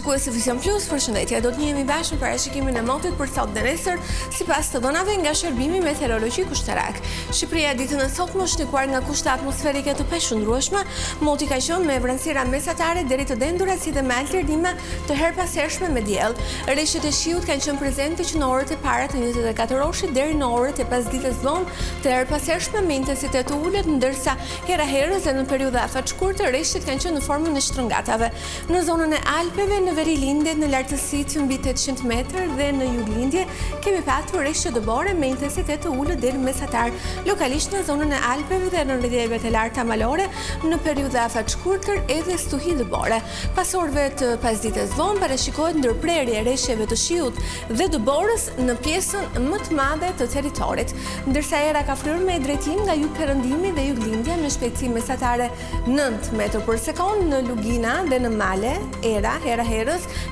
Shikuesi Vision Plus, përshëndetje. Do të njihemi bashkë në parashikimin e motit për sot dhe nesër, sipas të dhënave nga Shërbimi Meteorologjik Ushtarak. Shqipëria ditën e sotme është shikuar nga kushte atmosferike të pashundrueshme. Moti ka qenë me vranësira mesatare deri të dendura si dhe me alternime të herpashershme me diell. Rreshtet e shiut kanë qenë prezente që në orët e para të 24 orëshit deri në orët e pasdites vonë të herpashershme me intensitet të ulët, ndërsa hera-herës dhe në periudha afat-shkurtë rreshtet kanë qenë në formën e shtrëngatave. Në zonën e Alpeve, në verilindje në lartësitë mbi 800 metër dhe në juglindje kemi patur rreshte dëbore me intensitet të ulët deri mesatar, lokalisht në zonën e Alpeve dhe në rrjedhjet e larta malore në periudha afat-shkurtër edhe stuhi dëbore. Pas orëve të pasdites vonë parashikohet ndërprerje e rreshjeve të shiut dhe dëborës në pjesën më të madhe të territorit, ndërsa era ka fryrë me drejtim nga jugperëndimi dhe juglindja me shpejtësi mesatare 9 metër për sekond në Lugina dhe në Male. Era hera-herës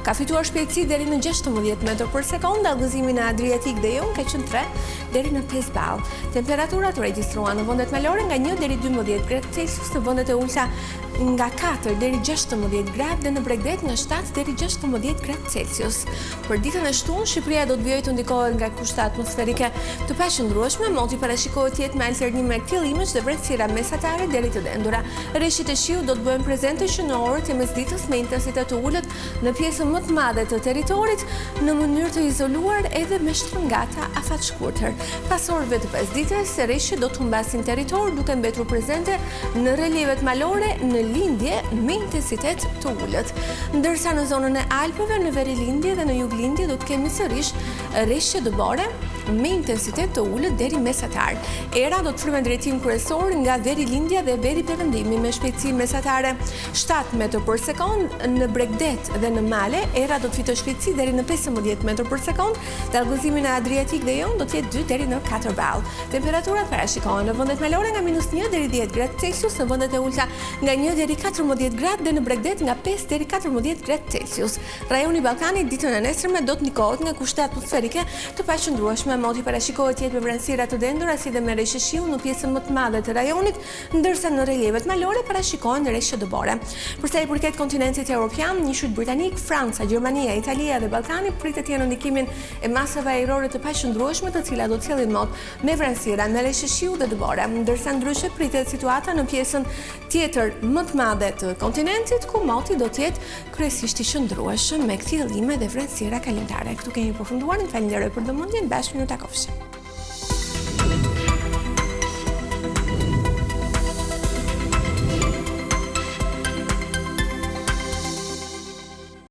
ka fituar shpejtësi deri në 16 metër për sekond, dallgëzimi në Adriatik dhe Jon ka qenë 3 deri në 5 ball. Temperaturat regjistruan në vendet malore nga 1 deri 12 gradë Celsius, në vendet e ulta nga 4 deri 16 gradë dhe në Bregdet nga 7 deri 16 gradë Celsius. Për ditën e shtunë, Shqipëria do të vijojë të ndikohet nga kushte atmosferike të paqëndrueshme. Moti parashikohet të jetë me alternime fillimesh dhe vranësira mesatare deri të dendura. Rreshtet e shiut do të bëhen prezente që në orët e mesditës me intensitet të ulët në pjesën më të madhe të territorit në mënyrë të izoluar edhe me shtrëngata afat-shkurtër. Pas orëve të pasdites, rreshtet do të humbasin territor duke mbetur prezente në relievet malore në lindje me intensitet të ulët. Ndërsa në zonën e Alpeve, në verilindje dhe në juglindje do të kemi sërish rreshte dëbore me intensitet të ulët deri mesatar. Era do të frymë drejtim kryesor nga verilindja dhe veriperëndimi me shpejtësi mesatare 7 metër për sekond në Bregdet dhe në Male. Era do të fitojë shpejtësi deri në 15 metër për sekond, dallgëzimi në Adriatik dhe Jon do të jetë 2 deri në 4 ball. Temperaturat parashikohen në vendet malore nga -1 deri 10 gradë Celsius, në vendet e ulta nga 1 deri 14 gradë dhe në Bregdet nga 5 deri 14 gradë Celsius. Rajoni Ballkanit ditën e nesërme do të ndikohet nga kushte atmosferike të paqëndrueshme. Moti parashikohet të jetë me vranësira të dendura si dhe me rreshte shiu në pjesën më të madhe të rajonit, ndërsa në relievet malore parashikohen rreshte dëbore. Për sa i përket kontinentit evropian, njëshut britanik, Franca, Gjermania, Italia dhe Ballkani pritet të jenë ndikimin e masave ajrore të paqëndrueshme, të cilat do të sjellin mot me vranësira me rreshte shiu dhe dëbore, ndërsa ndryshe pritet situata në pjesën tjetër më të madhe të kontinentit, ku moti do të jetë kryesisht i qëndrueshëm me kthjellime dhe vranësira kalimtare. Këtu kemi përfunduar, falenderoj për vëmendjen, bashkë në takofshi.